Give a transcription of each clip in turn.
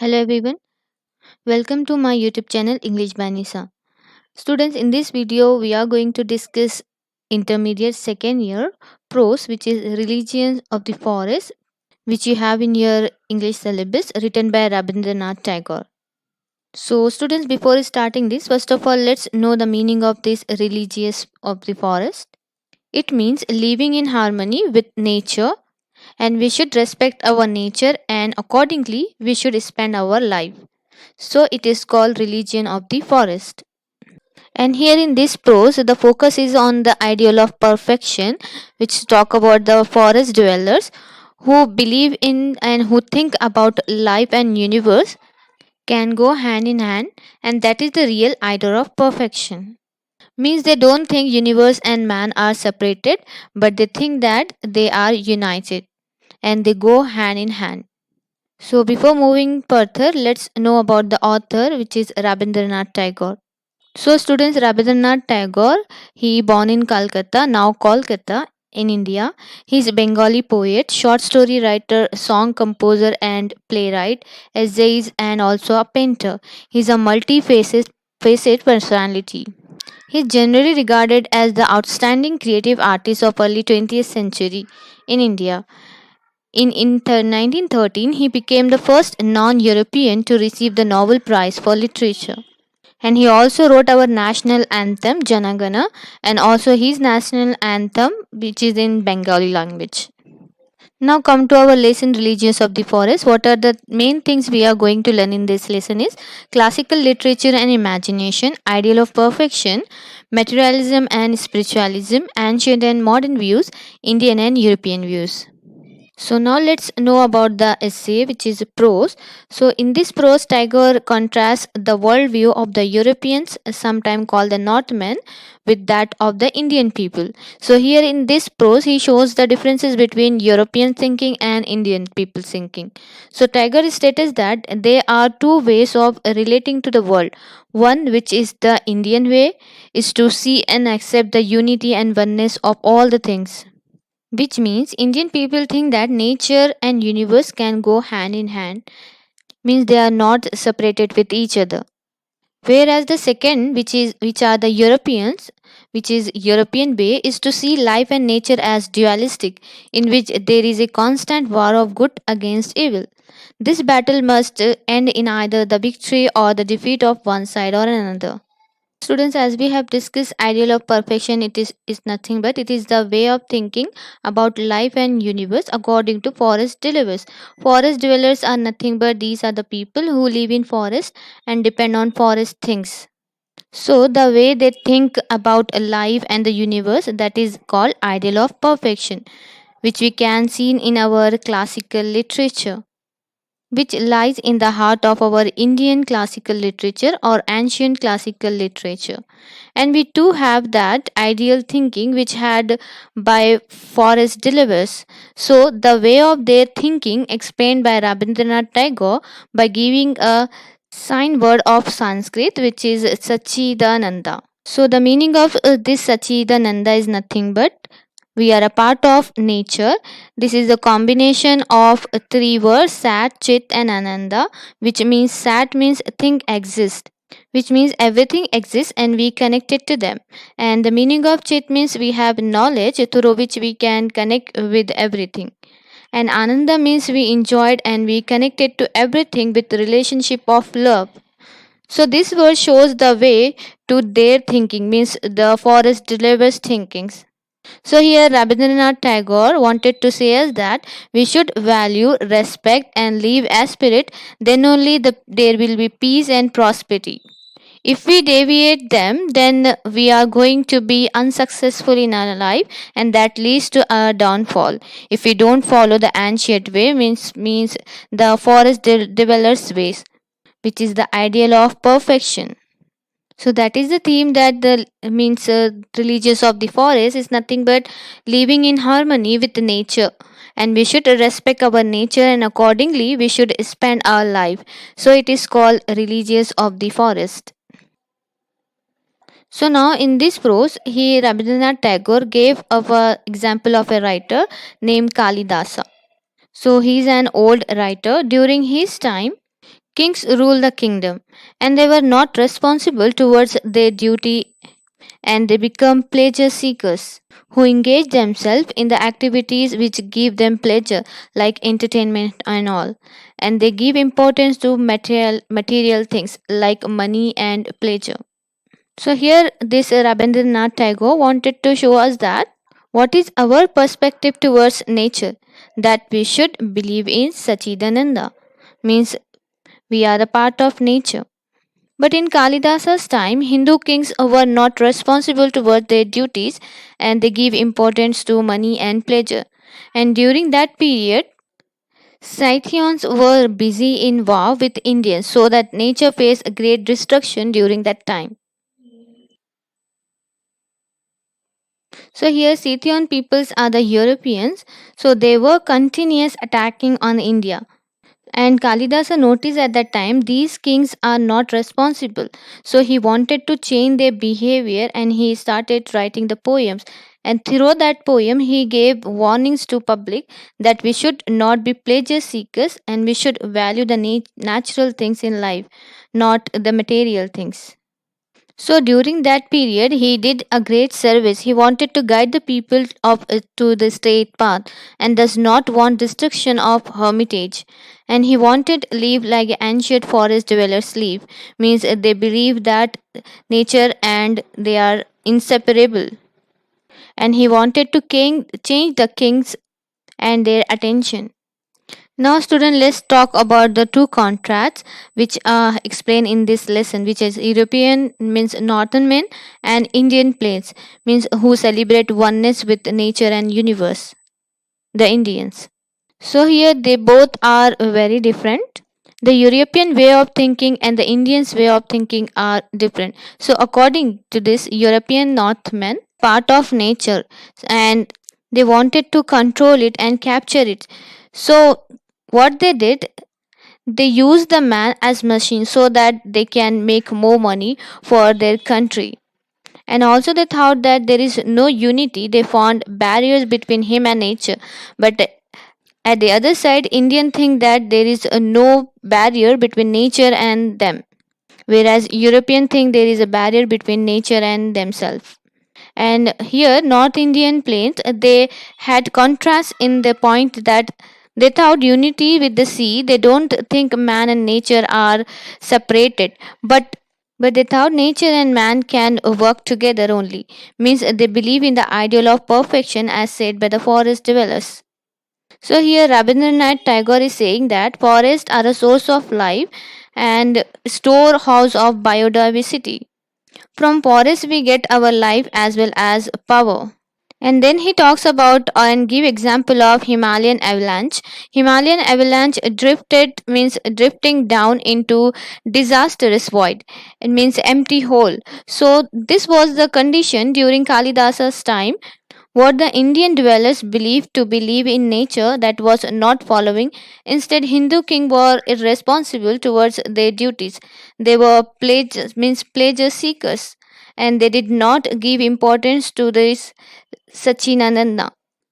Hello everyone, welcome to my YouTube channel English by Nisa. Students, in this video we are going to discuss intermediate second year prose, which is Religion of the Forest, which you have in your English syllabus, written by Rabindranath Tagore. So students, before starting this, first of all let's know the meaning of this religious of the forest. It means living in harmony with nature, and we should respect our nature, and accordingly we should spend our life. So it is called religion of the forest. And here in this prose, the focus is on the ideal of perfection, which talk about the forest dwellers who believe in and who think about life and universe can go hand in hand, and that is the real ideal of perfection. Means they don't think universe and man are separated, but they think that they are united and they go hand in hand. So before moving further, let's know about the author, which is Rabindranath Tagore. So students, Rabindranath Tagore, he born in Calcutta, now Kolkata in India. He is a Bengali poet, short story writer, song composer and playwright, essayist and also a painter. He is a multifaceted personality. He is generally regarded as the outstanding creative artist of early 20th century in India. In 1913, he became the first non-European to receive the Nobel Prize for Literature. And he also wrote our national anthem Janagana, and also his national anthem, which is in Bengali language. Now come to our lesson, Religions of the Forest. What are the main things we are going to learn in this lesson is classical literature and imagination, ideal of perfection, materialism and spiritualism, ancient and modern views, Indian and European views. So now let's know about the essay, which is prose. So in this prose, Tagore contrasts the worldview of the Europeans, sometimes called the Northmen, with that of the Indian people. So here in this prose, he shows the differences between European thinking and Indian people thinking. So Tagore states that there are two ways of relating to the world. One, which is the Indian way, is to see and accept the unity and oneness of all the things, which means Indian people think that nature and universe can go hand in hand, means they are not separated with each other. Whereas the second, which are the Europeans, which is European way, is to see life and nature as dualistic, in which there is a constant war of good against evil. This battle must end in either the victory or the defeat of one side or another. Students, as we have discussed, ideal of perfection, is nothing but it is the way of thinking about life and universe according to forest dwellers. Forest dwellers are nothing but these are the people who live in forest and depend on forest things. So the way they think about life and the universe, that is called ideal of perfection, which we can see in our classical literature, which lies in the heart of our Indian classical literature or ancient classical literature. And we too have that ideal thinking which had by forest deliverers. So the way of their thinking explained by Rabindranath Tagore by giving a sign word of Sanskrit, which is Sachidananda. So the meaning of this Sachidananda is nothing but we are a part of nature. This is a combination of three words Sat, Chit, and Ananda, which means Sat means thing exist, which means everything exists and we connected to them. And the meaning of Chit means we have knowledge through which we can connect with everything. And Ananda means we enjoyed and we connected to everything with relationship of love. So this word shows the way to their thinking, means the forest delivers thinkings. So here Rabindranath Tagore wanted to say us that we should value, respect and live as spirit, then only there will be peace and prosperity. If we deviate them, then we are going to be unsuccessful in our life and that leads to our downfall. If we don't follow the ancient way, means the forest developers ways, which is the ideal of perfection. So that is the theme that the means religious of the forest is nothing but living in harmony with nature, and we should respect our nature and accordingly we should spend our life. So it is called religious of the forest. So now in this prose, he Rabindranath Tagore gave of a example of a writer named Kalidasa. So he is an old writer. During his time, Kings rule the kingdom, and they were not responsible towards their duty, and they become pleasure seekers who engage themselves in the activities which give them pleasure, like entertainment and all. And they give importance to material things like money and pleasure. So here this Rabindranath Tagore wanted to show us that what is our perspective towards nature, that we should believe in Sachidananda, means we are a part of nature. But in Kalidasa's time, Hindu kings were not responsible towards their duties, and they give importance to money and pleasure. And during that period, Scythians were busy in war with Indians, so that nature faced a great destruction during that time. So here Scythian peoples are the Europeans, so they were continuous attacking on India. And Kalidasa noticed at that time these kings are not responsible. So he wanted to change their behavior, and he started writing the poems. And through that poem, he gave warnings to public that we should not be pleasure seekers, and we should value the natural things in life, not the material things. So during that period, he did a great service. He wanted to guide the people to the straight path, and does not want destruction of hermitage. And he wanted live like ancient forest dwellers live, means they believe that nature and they are inseparable. And he wanted to change the kings and their attention. Now, student, let's talk about the two contrasts which are explained in this lesson, which is European means northern men and Indian plains means who celebrate oneness with nature and universe, the Indians. So here they both are very different. The European way of thinking and the Indians way of thinking are different. So according to this, European Northmen part of nature, and they wanted to control it and capture it. So what they did, they used the man as machine so that they can make more money for their country. And also they thought that there is no unity. They found barriers between him and nature. But at the other side, Indian think that there is no barrier between nature and them, whereas European think there is a barrier between nature and themselves. And here North Indian plains, they had contrast in the point that they thought unity with the sea. They don't think man and nature are separated, but they thought nature and man can work together only, means they believe in the ideal of perfection as said by the forest dwellers. So here Rabindranath Tagore is saying that forests are a source of life and storehouse of biodiversity. From forests we get our life as well as power. And then he talks about and give example of Himalayan avalanche. Himalayan avalanche drifted means drifting down into disastrous void. It means empty hole. So this was the condition during Kalidasa's time. What the Indian dwellers believed to believe in nature that was not following. Instead, Hindu king were irresponsible towards their duties. They were pleasure seekers, and they did not give importance to this Sachinananda.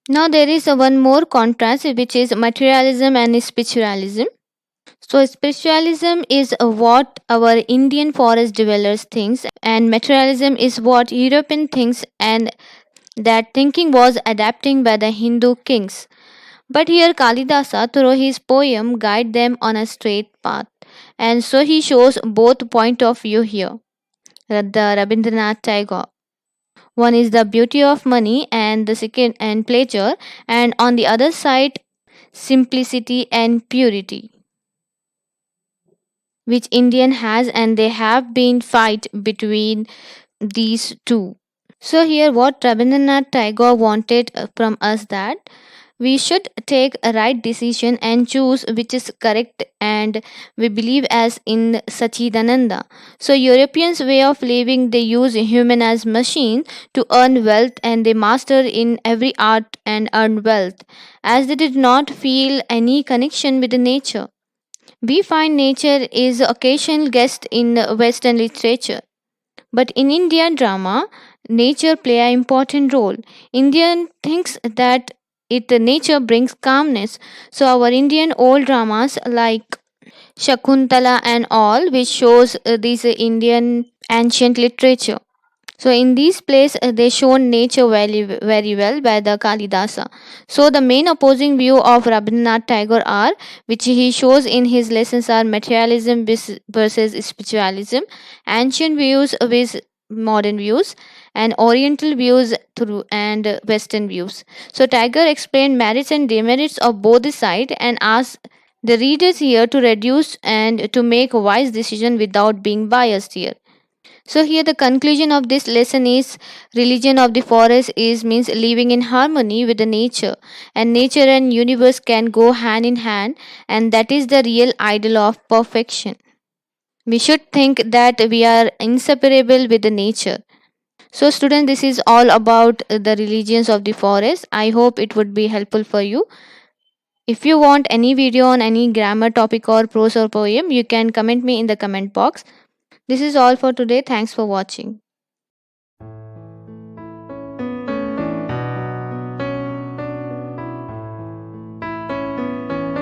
Now there is a one more contrast which is materialism and spiritualism. So spiritualism is what our Indian forest dwellers thinks, and materialism is what European thinks, and that thinking was adapting by the Hindu kings. But here Kalidasa through his poem guide them on a straight path. And so he shows both point of view here. The Rabindranath Tagore. One is the beauty of money and the second and pleasure, and on the other side simplicity and purity, which Indian has, and they have been fight between these two. So here what Rabindranath Tagore wanted from us that we should take a right decision and choose which is correct, and we believe as in Sachidananda. So Europeans way of living, they use human as machine to earn wealth, and they master in every art and earn wealth, as they did not feel any connection with the nature. We find nature is occasional guest in Western literature, but in Indian drama, nature play an important role. Indian thinks that nature brings calmness. So our Indian old dramas like Shakuntala and all, which shows this Indian ancient literature. So in these plays, they shown nature very well by the Kalidasa. So the main opposing view of Rabindranath Tagore are, which he shows in his lessons, are materialism versus spiritualism, ancient views with modern views, and Oriental views through and Western views. So Tagore explained merits and demerits of both the side and asked the readers here to reduce and to make a wise decision without being biased here. So here the conclusion of this lesson is religion of the forest is means living in harmony with the nature, and nature and universe can go hand in hand, and that is the real ideal of perfection. We should think that we are inseparable with the nature. So students, this is all about the religions of the forest. I hope it would be helpful for you. If you want any video on any grammar topic or prose or poem, you can comment me in the comment box. This is all for today. Thanks for watching.